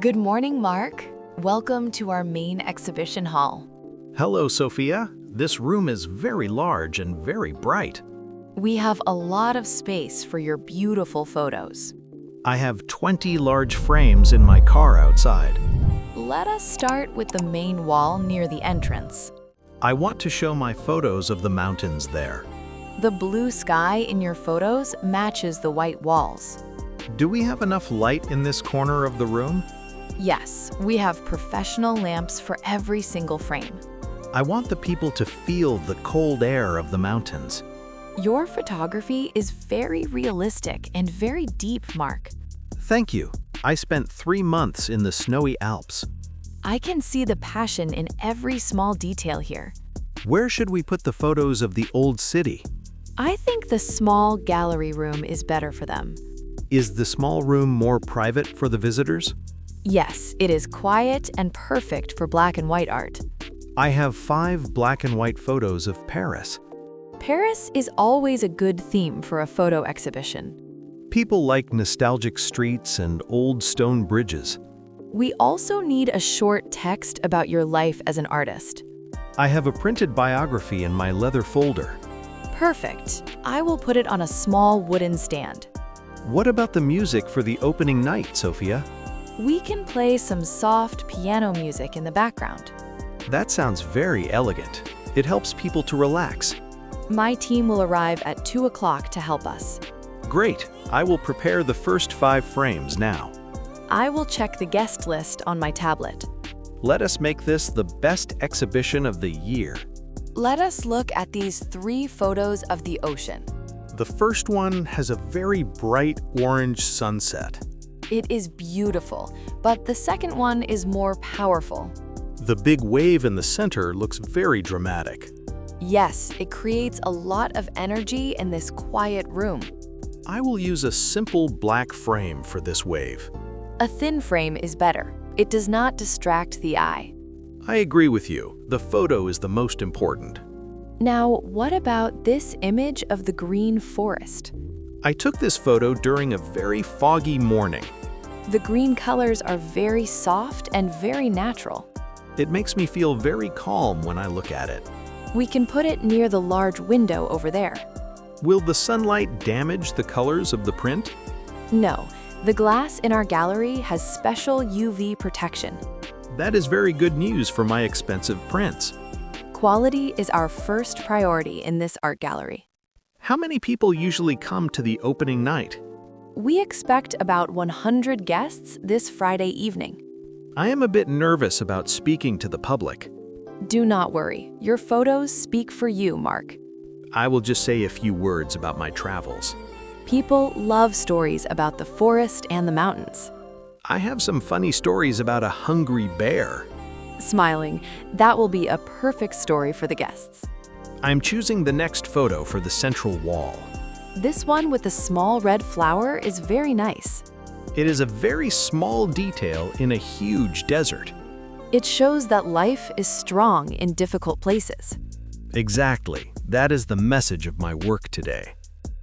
Good morning, Mark. Welcome to our main exhibition hall. Hello, Sophia. This room is very large and very bright. We have a lot of space for your beautiful photos. I have 20 large frames in my car outside. Let us start with the main wall near the entrance. I want to show my photos of the mountains there. The blue sky in your photos matches the white walls. Do we have enough light in this corner of the room? Yes, we have professional lamps for every single frame. I want the people to feel the cold air of the mountains. Your photography is very realistic and very deep, Mark. Thank you. I spent 3 months in the snowy Alps. I can see the passion in every small detail here. Where should we put the photos of the old city? I think the small gallery room is better for them. Is the small room more private for the visitors? Yes, it is quiet and perfect for black and white art. I have 5 black and white photos of Paris. Paris is always a good theme for a photo exhibition. People like nostalgic streets and old stone bridges. We also need a short text about your life as an artist. I have a printed biography in my leather folder. Perfect. I will put it on a small wooden stand. What about the music for the opening night, Sophia? We can play some soft piano music in the background. That sounds very elegant. It helps people to relax. My team will arrive at 2 o'clock to help us. Great. I will prepare the first 5 frames now. I will check the guest list on my tablet. Let us make this the best exhibition of the year. Let us look at these 3 photos of the ocean. The first one has a very bright orange sunset. It is beautiful, but the second one is more powerful. The big wave in the center looks very dramatic. Yes, it creates a lot of energy in this quiet room. I will use a simple black frame for this wave. A thin frame is better. It does not distract the eye. I agree with you. The photo is the most important. Now, what about this image of the green forest? I took this photo during a very foggy morning. The green colors are very soft and very natural. It makes me feel very calm when I look at it. We can put it near the large window over there. Will the sunlight damage the colors of the print? No, the glass in our gallery has special UV protection. That is very good news for my expensive prints. Quality is our first priority in this art gallery. How many people usually come to the opening night? We expect about 100 guests this Friday evening. I am a bit nervous about speaking to the public. Do not worry. Your photos speak for you, Mark. I will just say a few words about my travels. People love stories about the forest and the mountains. I have some funny stories about a hungry bear. Smiling, that will be a perfect story for the guests. I'm choosing the next photo for the central wall. This one with the small red flower is very nice. It is a very small detail in a huge desert. It shows that life is strong in difficult places. Exactly. That is the message of my work today.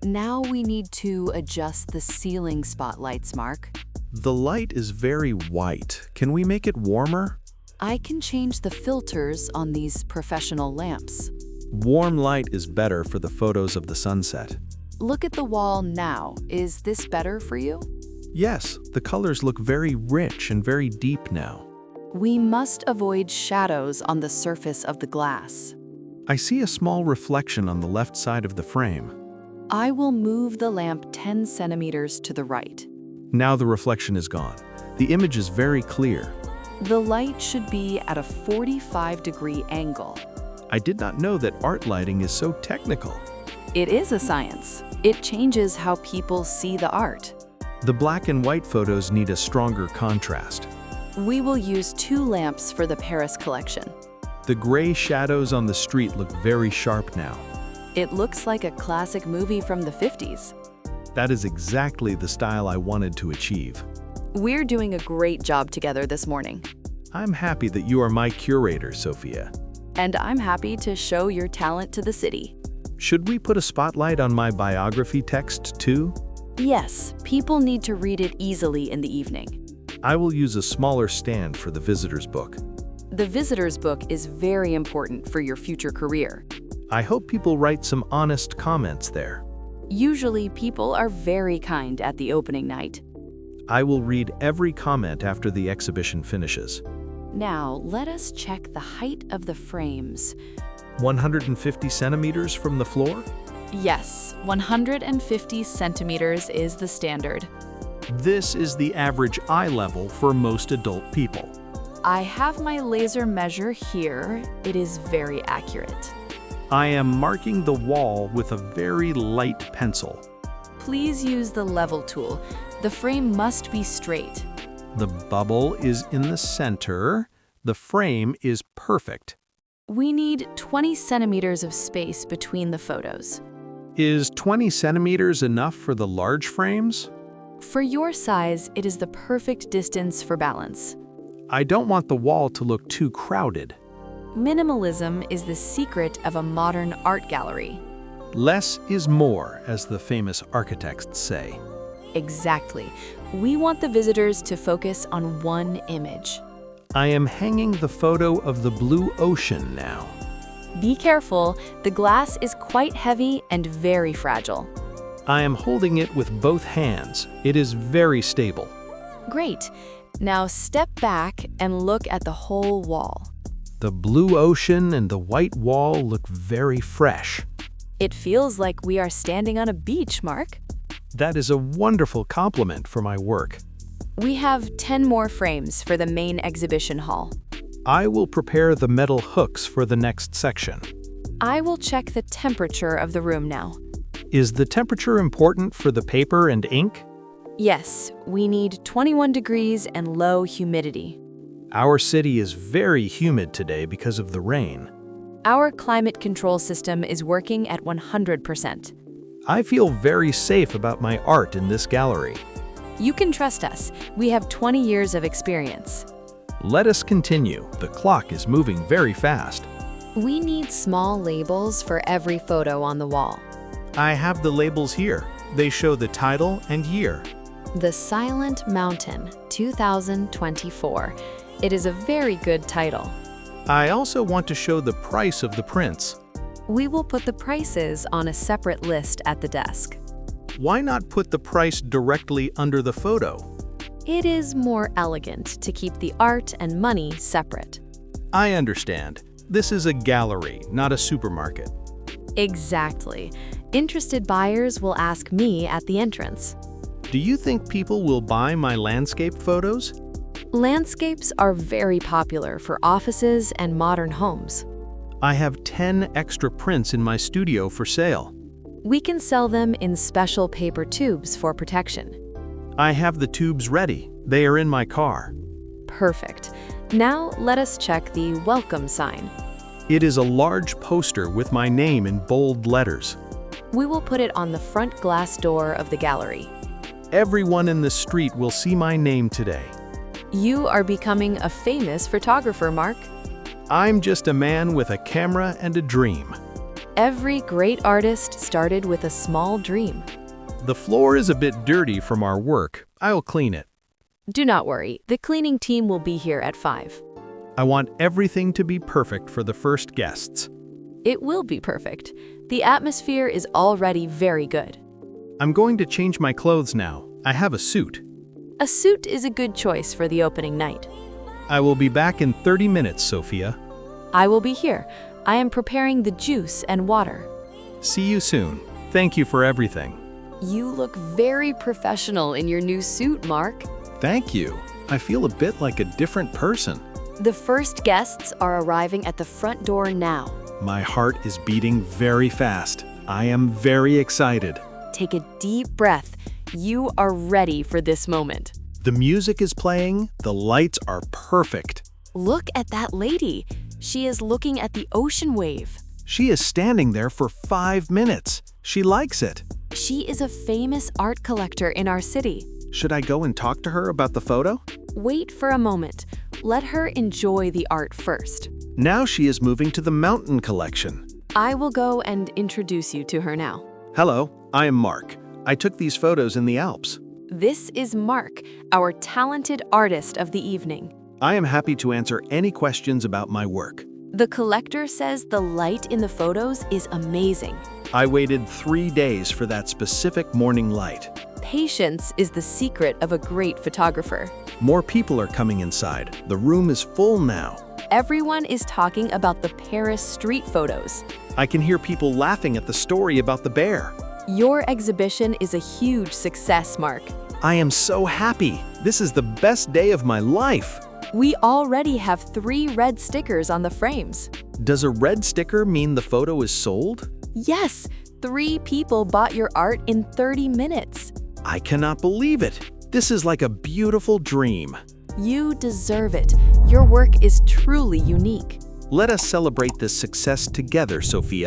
Now we need to adjust the ceiling spotlights, Mark. The light is very white. Can we make it warmer? I can change the filters on these professional lamps. Warm light is better for the photos of the sunset. Look at the wall now. Is this better for you? Yes, the colors look very rich and very deep now. We must avoid shadows on the surface of the glass. I see a small reflection on the left side of the frame. I will move the lamp 10 centimeters to the right. Now the reflection is gone. The image is very clear. The light should be at a 45-degree angle. I did not know that art lighting is so technical. It is a science. It changes how people see the art. The black and white photos need a stronger contrast. We will use 2 lamps for the Paris collection. The gray shadows on the street look very sharp now. It looks like a classic movie from the 50s. That is exactly the style I wanted to achieve. We're doing a great job together this morning. I'm happy that you are my curator, Sophia. And I'm happy to show your talent to the city. Should we put a spotlight on my biography text too? Yes, people need to read it easily in the evening. I will use a smaller stand for the visitor's book. The visitor's book is very important for your future career. I hope people write some honest comments there. Usually, people are very kind at the opening night. I will read every comment after the exhibition finishes. Now, let us check the height of the frames. 150 centimeters from the floor? Yes, 150 centimeters is the standard. This is the average eye level for most adult people. I have my laser measure here. It is very accurate. I am marking the wall with a very light pencil. Please use the level tool. The frame must be straight. The bubble is in the center. The frame is perfect. We need 20 centimeters of space between the photos. Is 20 centimeters enough for the large frames? For your size, it is the perfect distance for balance. I don't want the wall to look too crowded. Minimalism is the secret of a modern art gallery. Less is more, as the famous architects say. Exactly. We want the visitors to focus on one image. I am hanging the photo of the blue ocean now. Be careful, the glass is quite heavy and very fragile. I am holding it with both hands. It is very stable. Great. Now step back and look at the whole wall. The blue ocean and the white wall look very fresh. It feels like we are standing on a beach, Mark. That is a wonderful compliment for my work. We have 10 more frames for the main exhibition hall. I will prepare the metal hooks for the next section. I will check the temperature of the room now. Is the temperature important for the paper and ink? Yes, we need 21 degrees and low humidity. Our city is very humid today because of the rain. Our climate control system is working at 100%. I feel very safe about my art in this gallery. You can trust us. We have 20 years of experience. Let us continue. The clock is moving very fast. We need small labels for every photo on the wall. I have the labels here. They show the title and year. The Silent Mountain, 2024. It is a very good title. I also want to show the price of the prints. We will put the prices on a separate list at the desk. Why not put the price directly under the photo? It is more elegant to keep the art and money separate. I understand. This is a gallery, not a supermarket. Exactly. Interested buyers will ask me at the entrance. Do you think people will buy my landscape photos? Landscapes are very popular for offices and modern homes. I have 10 extra prints in my studio for sale. We can sell them in special paper tubes for protection. I have the tubes ready. They are in my car. Perfect. Now let us check the welcome sign. It is a large poster with my name in bold letters. We will put it on the front glass door of the gallery. Everyone in the street will see my name today. You are becoming a famous photographer, Mark. I'm just a man with a camera and a dream. Every great artist started with a small dream. The floor is a bit dirty from our work. I'll clean it. Do not worry, the cleaning team will be here at 5. I want everything to be perfect for the first guests. It will be perfect. The atmosphere is already very good. I'm going to change my clothes now. I have a suit. A suit is a good choice for the opening night. I will be back in 30 minutes, Sophia. I will be here. I am preparing the juice and water. See you soon. Thank you for everything. You look very professional in your new suit, Mark. Thank you. I feel a bit like a different person. The first guests are arriving at the front door now. My heart is beating very fast. I am very excited. Take a deep breath. You are ready for this moment. The music is playing. The lights are perfect. Look at that lady. She is looking at the ocean wave. She is standing there for 5 minutes. She likes it. She is a famous art collector in our city. Should I go and talk to her about the photo? Wait for a moment. Let her enjoy the art first. Now she is moving to the mountain collection. I will go and introduce you to her now. Hello, I am Mark. I took these photos in the Alps. This is Mark, our talented artist of the evening. I am happy to answer any questions about my work. The collector says the light in the photos is amazing. I waited 3 days for that specific morning light. Patience is the secret of a great photographer. More people are coming inside. The room is full now. Everyone is talking about the Paris street photos. I can hear people laughing at the story about the bear. Your exhibition is a huge success, Mark. I am so happy. This is the best day of my life. We already have 3 red stickers on the frames. Does a red sticker mean the photo is sold? Yes, 3 people bought your art in 30 minutes. I cannot believe it. This is like a beautiful dream. You deserve it. Your work is truly unique. Let us celebrate this success together, Sophia.